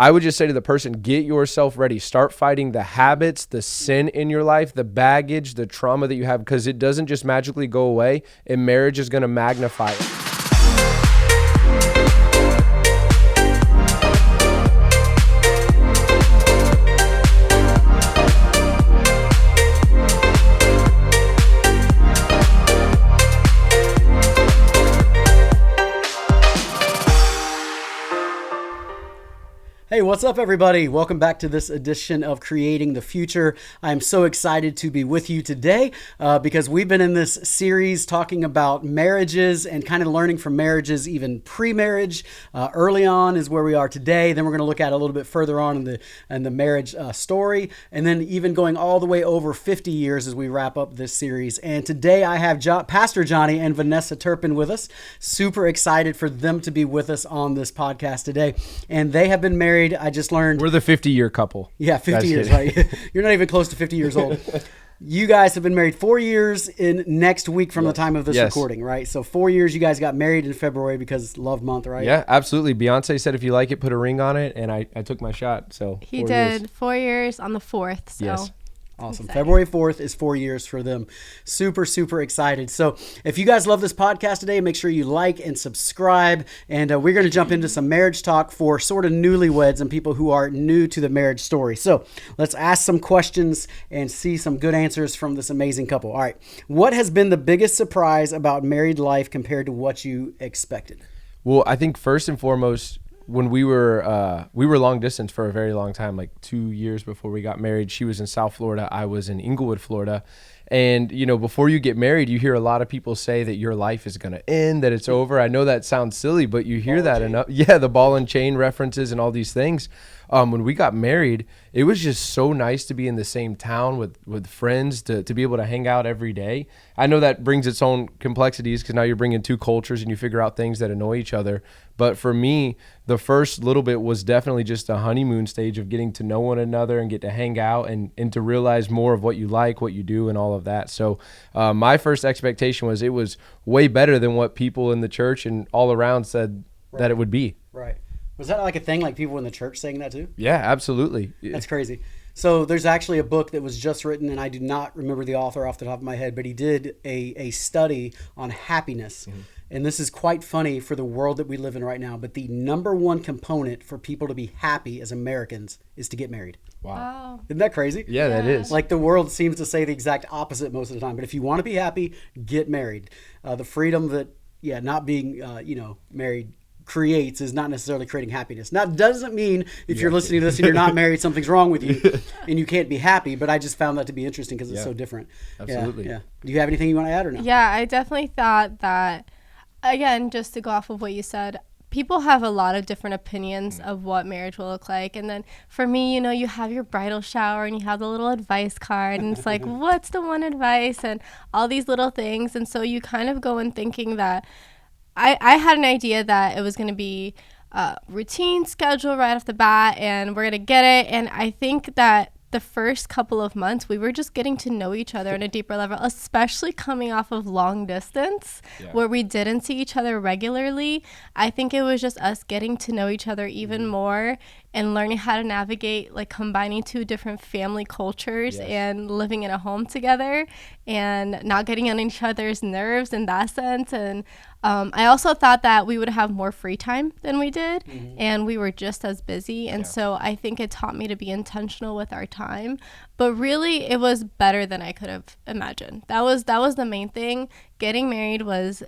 I would just say to the person, get yourself ready. Start fighting the habits, the sin in your life, the baggage, the trauma that you have, because it doesn't just magically go away, and marriage is going to magnify it. Hey, what's up, everybody? Welcome back to this edition of Creating the Future. I'm so excited to be with you today because we've been in this series talking about marriages and kind of learning from marriages, even pre-marriage. Early on is where we are today. Then we're going to look at a little bit further on in the marriage story, and then even going all the way over 50 years as we wrap up this series. And today I have Pastor Jonny and Vanessa Turpin with us. Super excited for them to be with us on this podcast today. And they have been married. I just learned. We're the 50-year couple. Yeah, 50 years, right? You're not even close to 50 years old. You guys have been married 4 years in next week from the time of this recording, right? So 4 years, you guys got married in February because love month, right? Yeah, absolutely. Beyonce said, if you like it, put a ring on it. And I took my shot. So he did 4 years on the 4th. So. Yes. Awesome. Exciting. February 4th is 4 years for them. Super, super excited. So if you guys love this podcast today, make sure you like and subscribe. And we're going to jump into some marriage talk for sort of newlyweds and people who are new to the marriage story. So let's ask some questions and see some good answers from this amazing couple. All right. What has been the biggest surprise about married life compared to what you expected? Well, I think first and foremost, when we were long distance for a very long time, like 2 years before we got married. She was in South Florida. I was in Inglewood, Florida. And, you know, before you get married, you hear a lot of people say that your life is going to end, that it's over. I know that sounds silly, but you hear that enough. Yeah, the ball and chain references and all these things. When we got married, it was just so nice to be in the same town with friends, to be able to hang out every day. I know that brings its own complexities because now you're bringing two cultures and you figure out things that annoy each other. But for me, the first little bit was definitely just a honeymoon stage of getting to know one another and get to hang out and to realize more of what you like, what you do, and all of that. So my first expectation was it was way better than what people in the church and all around said that it would be. Right. Was that like a thing, like people in the church saying that too? Yeah, absolutely. That's crazy. So there's actually a book that was just written, and I do not remember the author off the top of my head, but he did a study on happiness. Mm-hmm. And this is quite funny for the world that we live in right now, but the number one component for people to be happy as Americans is to get married. Wow. Isn't that crazy? Yeah, that is. Like the world seems to say the exact opposite most of the time. But if you want to be happy, get married. The freedom that, not being, married creates is not necessarily creating happiness. Now, it doesn't mean if you're listening to this and you're not married, something's wrong with you and you can't be happy. But I just found that to be interesting because it's so different. Absolutely. Yeah. Do you have anything you want to add or no? Yeah, I definitely thought that, again, just to go off of what you said, people have a lot of different opinions of what marriage will look like. And then for me, you have your bridal shower and you have the little advice card and it's like, what's the one advice and all these little things. And so you kind of go in thinking that I had an idea that it was going to be a routine schedule right off the bat and we're going to get it. And I think that the first couple of months, we were just getting to know each other on a deeper level, especially coming off of long distance where we didn't see each other regularly. I think it was just us getting to know each other even more and learning how to navigate, like combining two different family cultures and living in a home together and not getting on each other's nerves in that sense. And I also thought that we would have more free time than we did, and we were just as busy. And so I think it taught me to be intentional with our time. But really, it was better than I could have imagined. That was the main thing. Getting married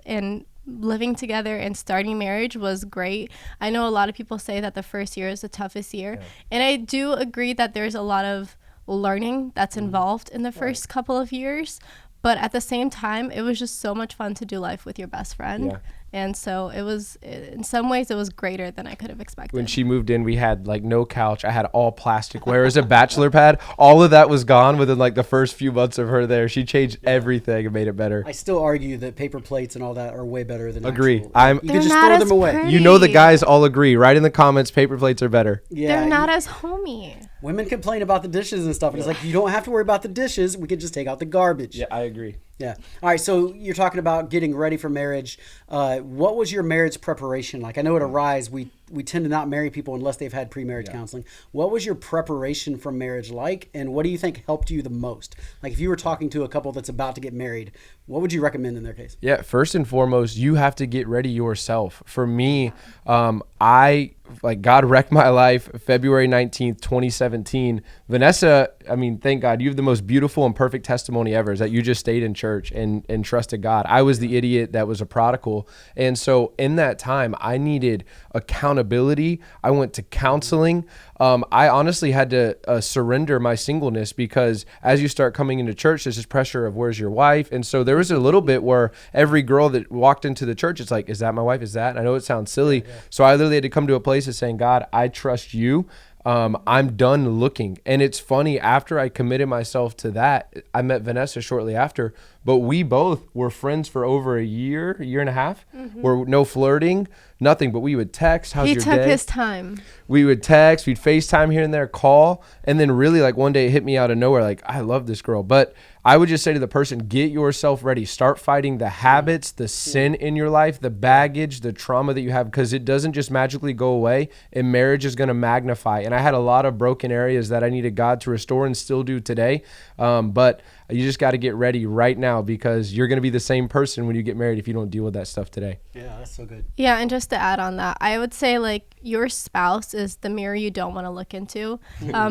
and living together and starting marriage was great. I know a lot of people say that the first year is the toughest year. And I do agree that there's a lot of learning that's involved in the first couple of years. But at the same time, it was just so much fun to do life with your best friend. Yeah. And so it was, in some ways, it was greater than I could have expected. When she moved in, we had like no couch. I had all plastic. Whereas a bachelor pad, all of that was gone within like the first few months of her there. She changed everything and made it better. I still argue that paper plates and all that are way better than Agree. You can just throw them away. Pretty. You know the guys all agree. Write in the comments, paper plates are better. Yeah, they're not as homey. Women complain about the dishes and stuff. And it's like, you don't have to worry about the dishes. We can just take out the garbage. Yeah, I agree. Yeah. All right. So you're talking about getting ready for marriage. What was your marriage preparation like? I know at Arise, we we tend to not marry people unless they've had pre-marriage counseling. What was your preparation for marriage like, and what do you think helped you the most? Like if you were talking to a couple that's about to get married, what would you recommend in their case? Yeah, first and foremost, you have to get ready yourself. For me, God wrecked my life February 19th, 2017. Vanessa, I mean, thank God, you have the most beautiful and perfect testimony ever, is that you just stayed in church and trusted God. I was the idiot that was a prodigal. And so in that time, I needed accountability. I went to counseling. I honestly had to surrender my singleness, because as you start coming into church, there's this pressure of where's your wife? And so there was a little bit where every girl that walked into the church, it's like, is that my wife? Is that? And I know it sounds silly. Yeah. So I literally had to come to a place of saying, God, I trust you. I'm done looking. And it's funny, after I committed myself to that, I met Vanessa shortly after, but we both were friends for over a year and a half. Mm-hmm. We're no flirting, nothing, but we would text, how's your day? He took his time. We would text, we'd FaceTime here and there, call. And then really like one day it hit me out of nowhere, like, I love this girl. But I would just say to the person, get yourself ready. Start fighting the habits, the sin in your life, the baggage, the trauma that you have, because it doesn't just magically go away, and marriage is going to magnify. And I had a lot of broken areas that I needed God to restore and still do today. But you just got to get ready right now, because you're going to be the same person when you get married if you don't deal with that stuff today. Yeah, that's so good. Yeah, and just to add on that, I would say like your spouse is the mirror you don't want to look into,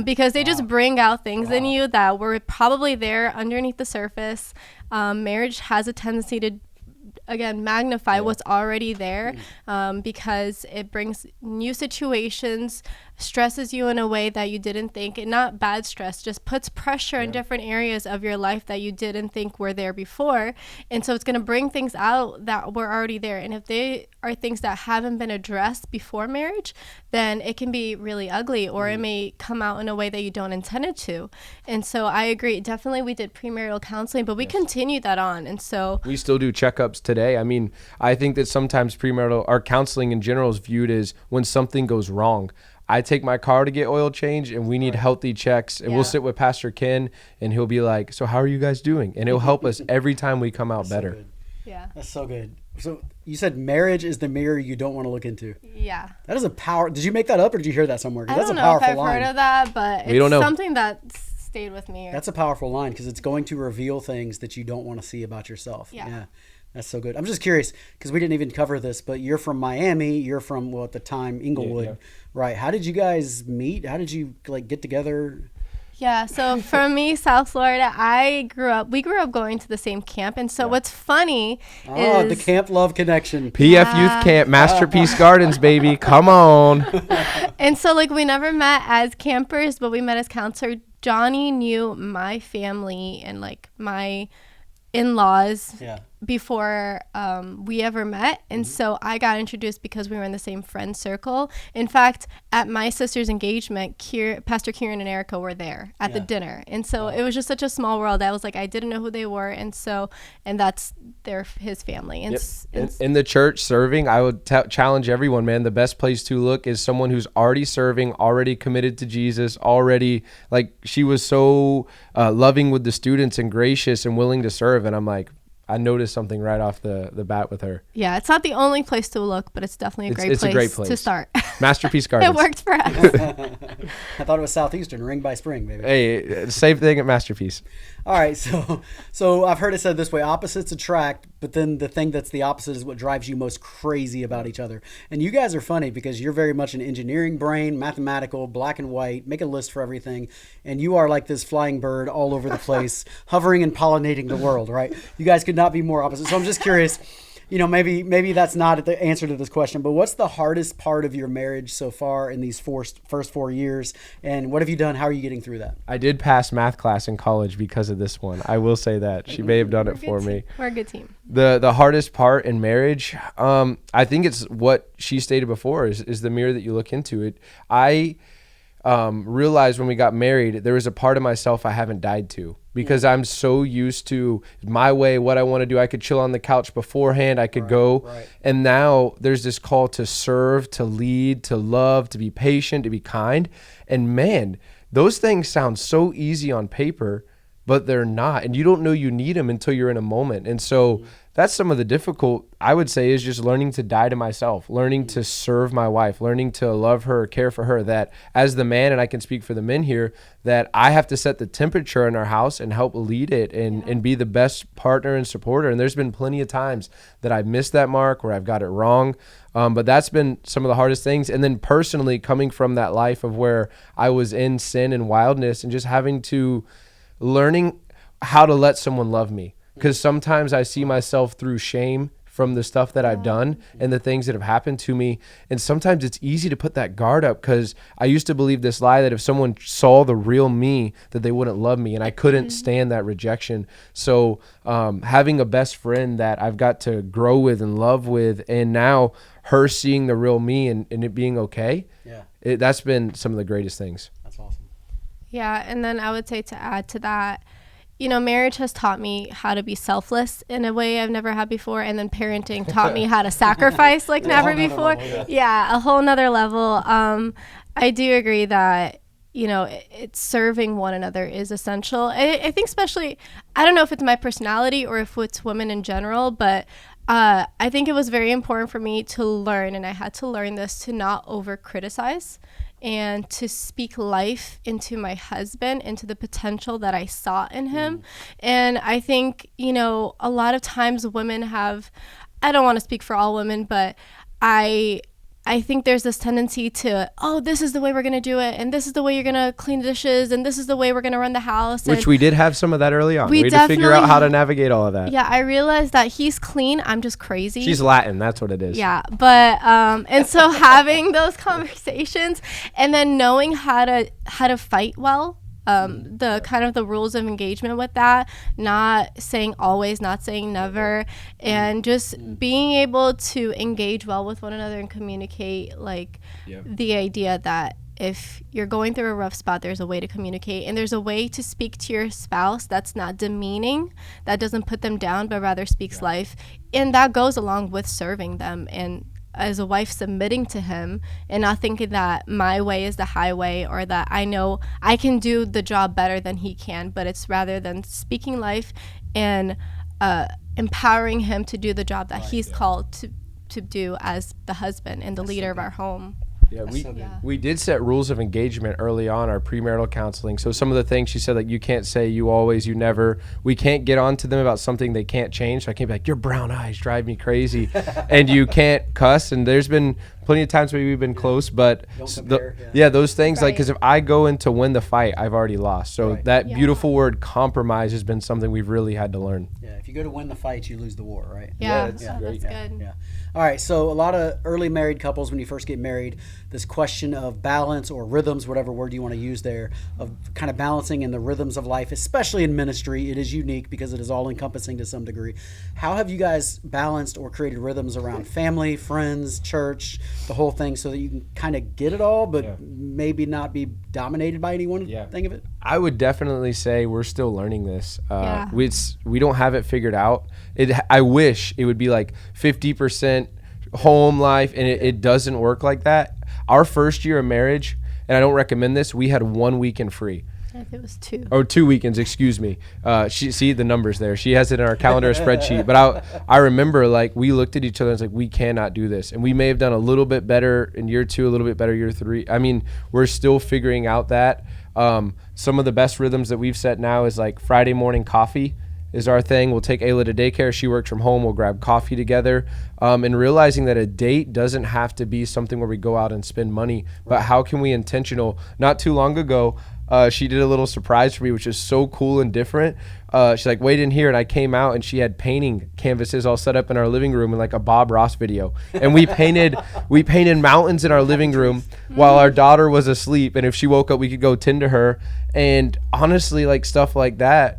because they just bring out things in you that were probably there underneath the surface. Marriage has a tendency to, again, magnify what's already there, because it brings new situations, stresses you in a way that you didn't think, and not bad stress, just puts pressure in different areas of your life that you didn't think were there before. And so it's going to bring things out that were already there. And if they are things that haven't been addressed before marriage, then it can be really ugly, or it may come out in a way that you don't intend it to. And so I agree. Definitely we did premarital counseling, but we continued that on. And so we still do checkups today. I mean, I think that sometimes premarital or counseling in general is viewed as when something goes wrong. I take my car to get oil change, and we need healthy checks, and we'll sit with Pastor Ken, and he'll be like, so how are you guys doing? And he'll help us every time we come out better. So yeah, that's so good. So you said marriage is the mirror you don't want to look into. Yeah, that is a power. Did you make that up, or did you hear that somewhere? I That's don't a know powerful if I've line. heard of that, but we don't know. It's something that stayed with me. That's a powerful line, because it's going to reveal things that you don't want to see about yourself. Yeah. That's so good. I'm just curious, because we didn't even cover this, but you're from Miami. You're from, well, at the time, Inglewood, right? How did you guys meet? How did you get together? Yeah, so for me, South Florida, we grew up going to the same camp. And so what's funny is the camp love connection. PF Youth Camp, Masterpiece Gardens, baby. Come on. And so we never met as campers, but we met as counselor. Johnny knew my family and my in-laws before we ever met. And so I got introduced because we were in the same friend circle. In fact, at my sister's engagement, Pastor Kieran and Erica were there at the dinner. And so it was just such a small world. I was like, I didn't know who they were. And that's his family. And in the church serving, I would challenge everyone, man, the best place to look is someone who's already serving, already committed to Jesus, already, she was so loving with the students and gracious and willing to serve. And I'm like, I noticed something right off the bat with her. Yeah, it's not the only place to look, but it's definitely a great place to start. Masterpiece Gardens. It worked for us. I thought it was Southeastern, Ring by Spring, baby. Hey, same thing at Masterpiece. All right, so I've heard it said this way: opposites attract, but then the thing that's the opposite is what drives you most crazy about each other. And you guys are funny, because you're very much an engineering brain, mathematical, black and white, make a list for everything, and you are like this flying bird all over the place, hovering and pollinating the world, right? You guys could not be more opposite. So I'm just curious, maybe that's not the answer to this question, but what's the hardest part of your marriage so far in these first 4 years, and what have you done? How are you getting through that? I did pass math class in college because of this one. I will say that. She may have done it for me. We're a good team. The hardest part in marriage, I think it's what she stated before, is the mirror that you look into. It. I realized when we got married, there was a part of myself I haven't died to, because I'm so used to my way, what I want to do. I could chill on the couch beforehand. I could go. Right. And now there's this call to serve, to lead, to love, to be patient, to be kind. And man, those things sound so easy on paper, but they're not. And you don't know you need them until you're in a moment. And so that's some of the difficult, I would say, is just learning to die to myself, learning to serve my wife, learning to love her, care for her, that as the man, and I can speak for the men here, that I have to set the temperature in our house and help lead it and be the best partner and supporter. And there's been plenty of times that I've missed that mark, where I've got it wrong. But that's been some of the hardest things. And then personally, coming from that life of where I was in sin and wildness, and just having to learning how to let someone love me. Because sometimes I see myself through shame from the stuff that I've done and the things that have happened to me. And sometimes it's easy to put that guard up, because I used to believe this lie that if someone saw the real me, that they wouldn't love me. And I couldn't stand that rejection. So having a best friend that I've got to grow with and love with, and now her seeing the real me and it being okay, that's been some of the greatest things. That's awesome. Yeah, and then I would say, to add to that, marriage has taught me how to be selfless in a way I've never had before. And then parenting taught me how to sacrifice like never before. Yeah, a whole nother level. I do agree that, it's serving one another is essential. I think especially, I don't know if it's my personality or if it's women in general, but I think it was very important for me to learn, and I had to learn this, to not over criticize and to speak life into my husband, into the potential that I saw in him. And I think, a lot of times women have, I don't want to speak for all women, but I think there's this tendency to, this is the way we're going to do it, and this is the way you're going to clean the dishes, and this is the way we're going to run the house. Which we did have some of that early on. We had to figure out how to navigate all of that. Yeah, I realized that he's clean, I'm just crazy. She's Latin, that's what it is. Yeah, but and so having those conversations, and then knowing how to fight well. The kind of the rules of engagement with that, not saying always, not saying never, and just being able to engage well with one another and communicate, the idea that if you're going through a rough spot, there's a way to communicate, and there's a way to speak to your spouse that's not demeaning, that doesn't put them down, but rather speaks life. And that goes along with serving them, and as a wife, submitting to him and not thinking that my way is the highway, or that I know I can do the job better than he can, but it's rather than speaking life and empowering him to do the job that he's called to do as the husband and the leader of our home. Yeah, we did set rules of engagement early on, our premarital counseling. So some of the things she said, you can't say you always, you never. We can't get on to them about something they can't change. So I can't be like, your brown eyes drive me crazy. And you can't cuss. And there's been plenty of times where we've been close, but those things, because if I go in to win the fight, I've already lost. So that beautiful word compromise has been something we've really had to learn. Yeah, if you go to win the fight, you lose the war, right? That's great. Good. Yeah. All right, so a lot of early married couples, when you first get married, this question of balance or rhythms, whatever word you want to use there, of kind of balancing in the rhythms of life, especially in ministry. It is unique because it is all encompassing to some degree. How have you guys balanced or created rhythms around family, friends, church, the whole thing, so that you can kind of get it all, but maybe not be dominated by any one thing of it? I would definitely say we're still learning this. We don't have it figured out. I wish it would be like 50% home life, and it doesn't work like that. Our first year of marriage, and I don't recommend this, we had 1 weekend free. I think it was 2. Or 2 weekends, excuse me. She see the numbers there. She has it in our calendar spreadsheet. But I remember, we looked at each other and was like, we cannot do this. And we may have done a little bit better in year 2, a little bit better year 3. I mean, we're still figuring out that. Some of the best rhythms that we've set now is Friday morning coffee is our thing. We'll take Ayla to daycare. She works from home. We'll grab coffee together. And realizing that a date doesn't have to be something where we go out and spend money, but how can we intentional? Not too long ago, she did a little surprise for me, which is so cool and different. She's like, wait in here. And I came out and she had painting canvases all set up in our living room in a Bob Ross video. And we painted mountains in our living room while our daughter was asleep. And if she woke up, we could go tend to her. And honestly, stuff like that,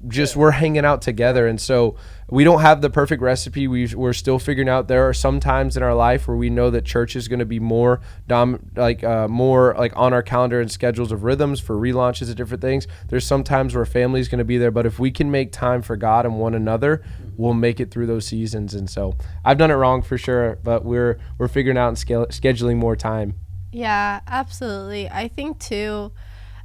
just we're hanging out together. And so we don't have the perfect recipe. We're still figuring out. There are some times in our life where we know that church is going to be more on our calendar and schedules of rhythms for relaunches of different things. There's some times where family is going to be there, but if we can make time for God and one another, we'll make it through those seasons. And so I've done it wrong for sure, but we're figuring out and scheduling more time. Yeah, absolutely. I think too,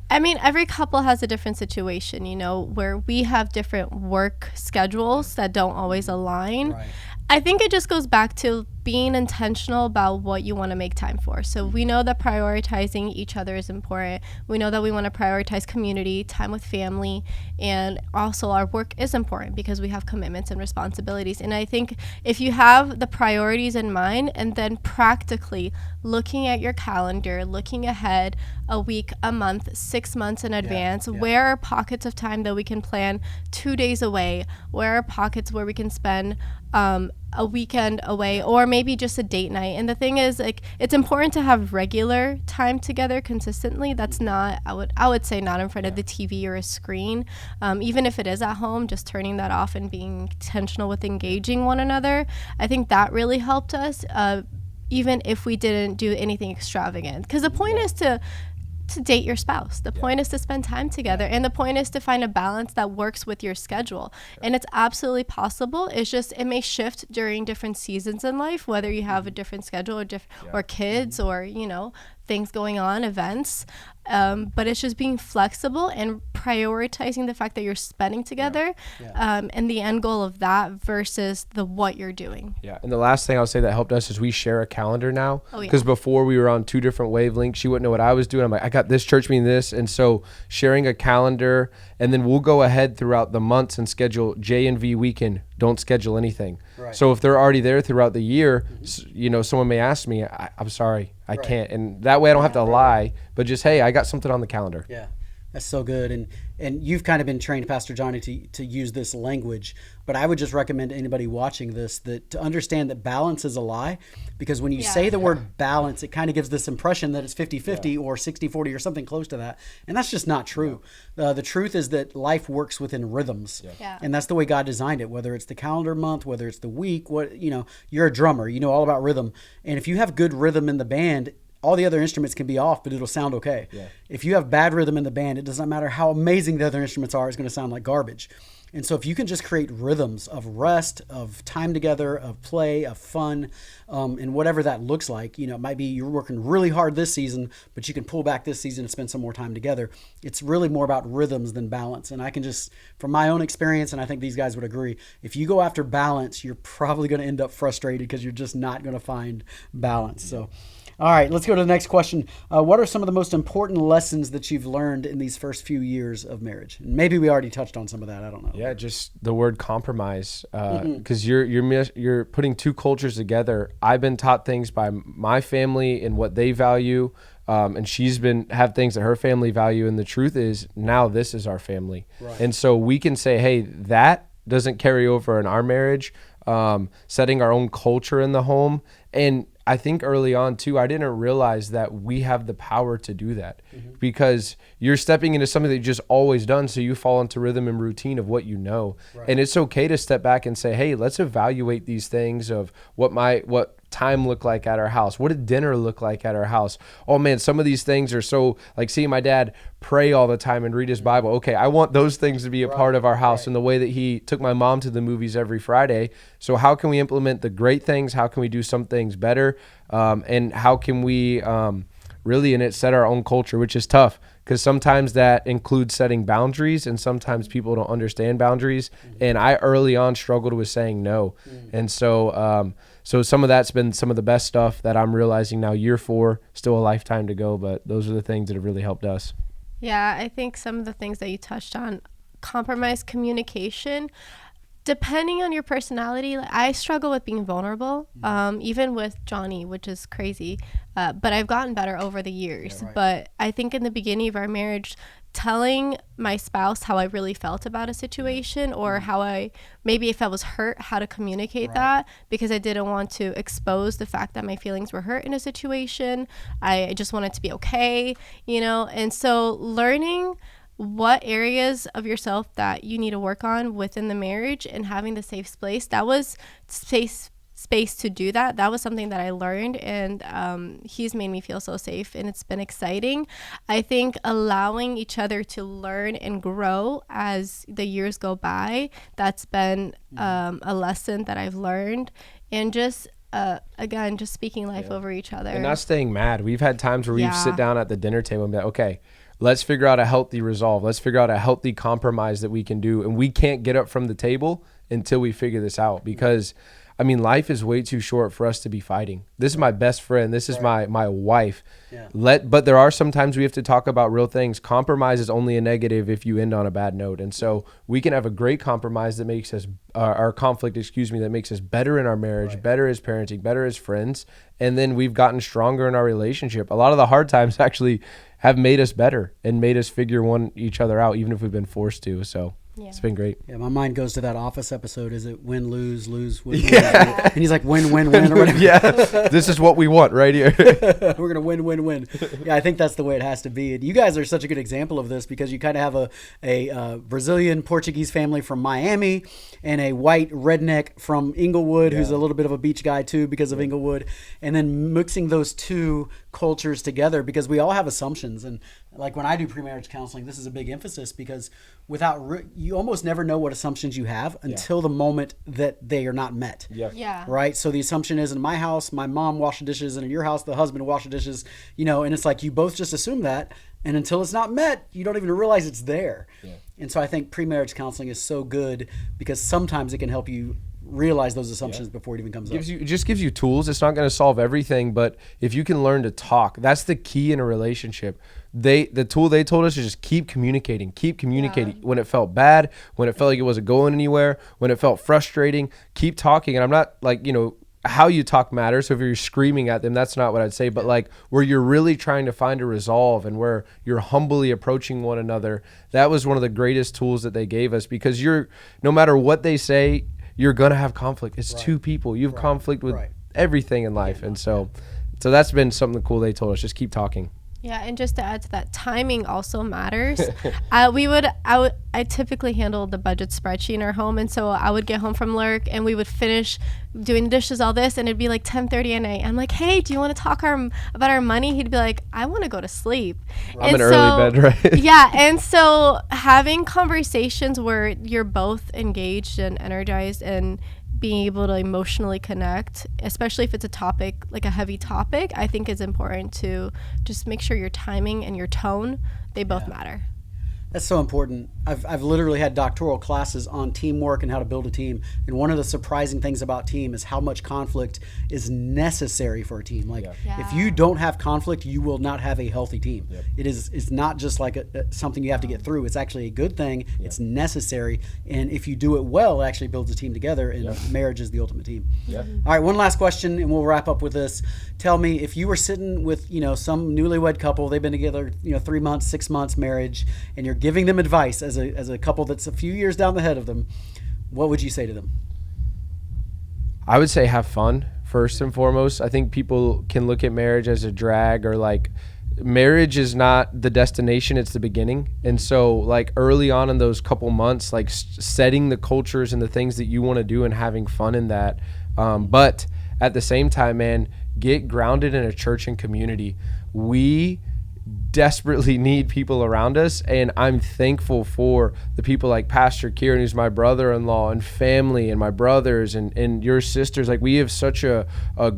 I mean, every couple has a different situation, where we have different work schedules that don't always align. Right. I think it just goes back to being intentional about what you want to make time for. So we know that prioritizing each other is important. We know that we want to prioritize community, time with family, and also our work is important because we have commitments and responsibilities. And I think if you have the priorities in mind and then practically looking at your calendar, looking ahead a week, a month, 6 months in advance, where are pockets of time that we can plan 2 days away? Where are pockets where we can spend a weekend away, or maybe just a date night? And the thing is, like, it's important to have regular time together consistently. That's not, I would say, not in front of the TV or a screen. Even if it is at home, just turning that off and being intentional with engaging one another. I think that really helped us, even if we didn't do anything extravagant. Because the point is to date your spouse. The point is to spend time together, and the point is to find a balance that works with your schedule. And it's absolutely possible. It's just, it may shift during different seasons in life, whether you have a different schedule or kids or, things going on, events. But it's just being flexible and prioritizing the fact that you're spending together, and the end goal of that versus what you're doing. Yeah. And the last thing I'll say that helped us is we share a calendar now. Because before we were on 2 different wavelengths. She wouldn't know what I was doing. I'm like, I got this church meeting, this. And so sharing a calendar, and then we'll go ahead throughout the months and schedule J&V weekend. Don't schedule anything. Right. So if they're already there throughout the year, someone may ask me, I'm sorry, I can't. And that way I don't have to lie, but just, hey, I got something on the calendar. Yeah, that's so good. And you've kind of been trained, Pastor Jonny, to use this language, but I would just recommend to anybody watching this that to understand that balance is a lie, because when you say the word balance, it kind of gives this impression that it's 50-50 or 60-40 or something close to that. And that's just not true. The truth is that life works within rhythms. And that's the way God designed it, whether it's the calendar month, whether it's the week, you're a drummer, you know all about rhythm. And if you have good rhythm in the band, all the other instruments can be off, but it'll sound okay. If you have bad rhythm in the band, it doesn't matter how amazing the other instruments are, it's going to sound like garbage. And so if you can just create rhythms of rest, of time together, of play, of fun, and whatever that looks like, it might be you're working really hard this season, but you can pull back this season and spend some more time together. It's really more about rhythms than balance. And I can just, from my own experience, and I think these guys would agree, if you go after balance, you're probably going to end up frustrated because you're just not going to find balance. So, all right, let's go to the next question. What are some of the most important lessons that you've learned in these first few years of marriage? And maybe we already touched on some of that. I don't know. Yeah, just the word compromise, because you're putting 2 cultures together. I've been taught things by my family and what they value, and she's have things that her family value. And the truth is, now this is our family, and so we can say, hey, that doesn't carry over in our marriage. Setting our own culture in the home. And I think early on too, I didn't realize that we have the power to do that, because you're stepping into something that you've just always done. So you fall into rhythm and routine of what you know. And it's okay to step back and say, hey, let's evaluate these things of what time look like at our house. What did dinner look like at our house? Oh man, some of these things are so, like seeing my dad pray all the time and read his Bible. Okay, I want those things to be a part of our house, and the way that he took my mom to the movies every Friday. So how can we implement the great things? How can we do some things better? And how can we really set our own culture, which is tough, because sometimes that includes setting boundaries, and sometimes people don't understand boundaries. And I early on struggled with saying no. And so some of that's been some of the best stuff that I'm realizing now, year 4, still a lifetime to go, but those are the things that have really helped us. Yeah, I think some of the things that you touched on, compromise communication, depending on your personality. I struggle with being vulnerable, even with Jonny, which is crazy, but I've gotten better over the years. But I think in the beginning of our marriage, telling my spouse how I really felt about a situation, or how maybe if I was hurt, how to communicate that, because I didn't want to expose the fact that my feelings were hurt in a situation. I just wanted to be okay, and so learning what areas of yourself that you need to work on within the marriage, and having the safe space, that was space to do that was something that I learned, and he's made me feel so safe, and it's been exciting. I think allowing each other to learn and grow as the years go by, that's been a lesson that I've learned, and just again, just speaking life over each other. And not staying mad. We've had times where we sit down at the dinner table and be like, okay, let's figure out a healthy resolve. Let's figure out a healthy compromise that we can do. And we can't get up from the table until we figure this out, because I mean, life is way too short for us to be fighting. This is my best friend. This is my wife. Yeah. But there are sometimes we have to talk about real things. Compromise is only a negative if you end on a bad note. And so we can have a great compromise that makes us, our conflict, that makes us better in our marriage, better as parenting, better as friends. And then we've gotten stronger in our relationship. A lot of the hard times actually have made us better and made us figure each other out, even if we've been forced to. So. Yeah. It's been great. Yeah, my mind goes to that Office episode. Is it win, lose, lose, win, win? And he's like, win, win, win, or whatever. Yeah, this is what we want right here. We're going to win, win, win. Yeah, I think that's the way it has to be. And you guys are such a good example of this, because you kind of have a Brazilian Portuguese family from Miami and a white redneck from Inglewood, who's a little bit of a beach guy too because of Inglewood. And then mixing those two cultures together, because we all have assumptions. And like when I do premarriage counseling, this is a big emphasis, because you almost never know what assumptions you have until the moment that they are not met. Yeah. Right. So the assumption is, in my house, my mom washed the dishes, and in your house, the husband washed the dishes, and it's like you both just assume that. And until it's not met, you don't even realize it's there. Yeah. And so I think premarriage counseling is so good, because sometimes it can help you realize those assumptions before it even comes up. It just gives you tools. It's not going to solve everything, but if you can learn to talk, that's the key in a relationship. The tool they told us is just keep communicating. Yeah. When it felt bad, when it felt like it wasn't going anywhere, when it felt frustrating, keep talking. And I'm not like, how you talk matters. So if you're screaming at them, that's not what I'd say, but like where you're really trying to find a resolve and where you're humbly approaching one another, that was one of the greatest tools that they gave us, because no matter what they say, you're going to have conflict. It's two people. You have conflict with everything in life. And so that's been something cool they told us. Just keep talking. Yeah, and just to add to that, timing also matters. I typically handle the budget spreadsheet in our home, and so I would get home from work and we would finish doing the dishes, all this, and it'd be like 10:30 at night. I'm like, hey, do you want to talk about our money? He'd be like, I want to go to sleep. I'm in early bed, right? Yeah, and so having conversations where you're both engaged and energized and being able to emotionally connect, especially if it's a topic, like a heavy topic, I think is important to just make sure your timing and your tone, they both matter. That's so important. I've literally had doctoral classes on teamwork and how to build a team. And one of the surprising things about team is how much conflict is necessary for a team. Like if you don't have conflict, you will not have a healthy team. Yep. It's not just like something you have to get through. It's actually a good thing. Yep. It's necessary. And if you do it well, it actually builds a team together, and marriage is the ultimate team. Yep. All right, one last question and we'll wrap up with this. Tell me, if you were sitting with, some newlywed couple, they've been together, 3 months, 6 months marriage, and you're giving them advice as a couple that's a few years down the head of them, what would you say to them? I would say have fun first and foremost. I think people can look at marriage as a drag, or like marriage is not the destination, it's the beginning. And so like early on in those couple months, like setting the cultures and the things that you want to do and having fun in that. But at the same time, man, get grounded in a church and community. We desperately need people around us, and I'm thankful for the people like Pastor Kieran, who's my brother-in-law, and family, and my brothers and your sisters. Like, we have such a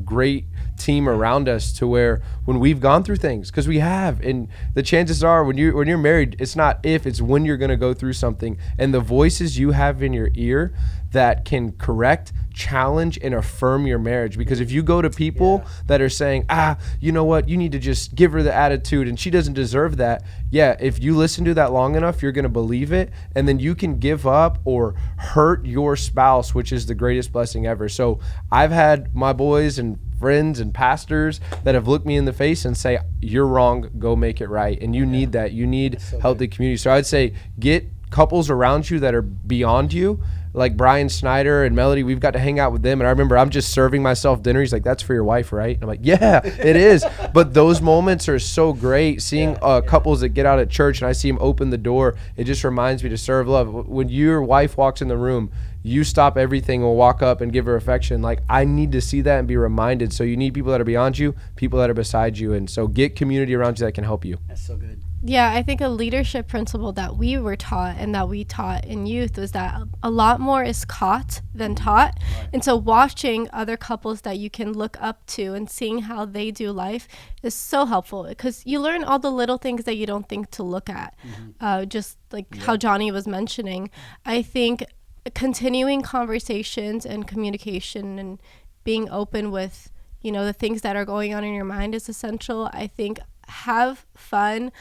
great team around us, to where when we've gone through things, because we have, and the chances are when you're married, it's not if, it's when you're going to go through something, and the voices you have in your ear that can correct, challenge, and affirm your marriage. Because if you go to people that are saying, you know what, you need to just give her the attitude and she doesn't deserve that. Yeah, if you listen to that long enough, you're going to believe it, and then you can give up or hurt your spouse, which is the greatest blessing ever. So I've had my boys and friends and pastors that have looked me in the face and say, you're wrong, go make it right. And you need that. You need healthy community. So I'd say get couples around you that are beyond you, like Brian Snyder and Melody. We've got to hang out with them, and I remember I'm just serving myself dinner. He's like, that's for your wife, right? And I'm like, yeah, it is. But those moments are so great. Seeing couples that get out at church and I see them open the door, it just reminds me to serve love. When your wife walks in the room, you stop everything and walk up and give her affection. Like, I need to see that and be reminded. So you need people that are beyond you, people that are beside you, and so get community around you that can help you. That's so good. Yeah, I think a leadership principle that we were taught and that we taught in youth was that a lot lot more is caught than taught. And so watching other couples that you can look up to and seeing how they do life is so helpful, because you learn all the little things that you don't think to look at. Just like how Jonny was mentioning, I think continuing conversations and communication and being open with, the things that are going on in your mind is essential. I think have fun.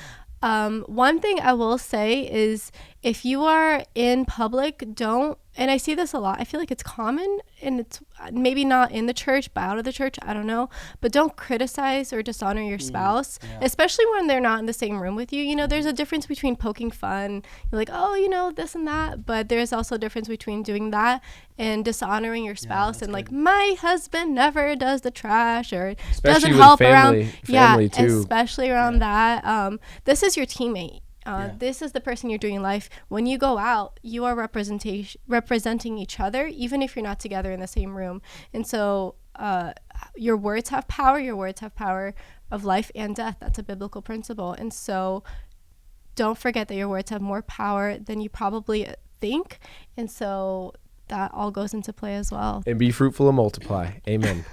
One thing I will say is, if you are in public, and I see this a lot, I feel like it's common, and it's maybe not in the church, but out of the church, I don't know, but don't criticize or dishonor your spouse, especially when they're not in the same room with you. There's a difference between poking fun, you're like, oh, this and that, but there's also a difference between doing that and dishonoring your spouse, and like, my husband never does the trash, or Especially doesn't with help family too. Especially around that. This is your teammate. This is the person you're doing life. When you go out, you are representing each other, even if you're not together in the same room. And so your words have power. Your words have power of life and death. That's a biblical principle. And so don't forget that your words have more power than you probably think. And so that all goes into play as well. And be fruitful and multiply. Amen.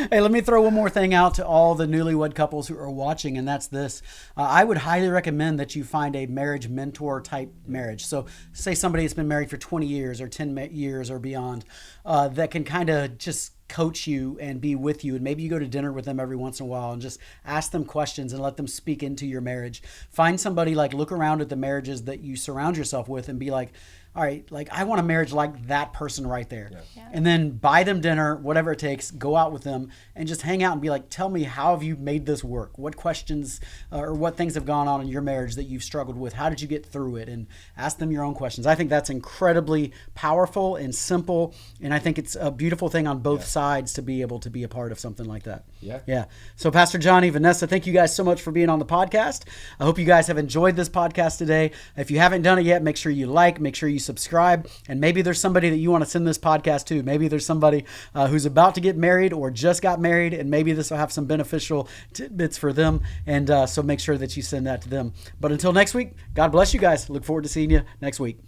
Hey, let me throw one more thing out to all the newlywed couples who are watching, and that's this. I would highly recommend that you find a marriage mentor type marriage. So say somebody that's been married for 20 years or 10 years or beyond, that can kind of just coach you and be with you, and maybe you go to dinner with them every once in a while and just ask them questions and let them speak into your marriage. Find somebody, look around at the marriages that you surround yourself with and be like, all right, I want a marriage like that person right there. Yeah. And then buy them dinner, whatever it takes, go out with them and just hang out and be like, tell me, how have you made this work? What questions or what things have gone on in your marriage that you've struggled with? How did you get through it? And ask them your own questions. I think that's incredibly powerful and simple. And I think it's a beautiful thing on both sides to be able to be a part of something like that. Yeah. So Pastor Jonny, Vanessa, thank you guys so much for being on the podcast. I hope you guys have enjoyed this podcast today. If you haven't done it yet, make sure you make sure you subscribe, and maybe there's somebody that you want to send this podcast to. Maybe there's somebody who's about to get married or just got married, and maybe this will have some beneficial tidbits for them, and so make sure that you send that to them. But until next week, God bless you guys. Look forward to seeing you next week.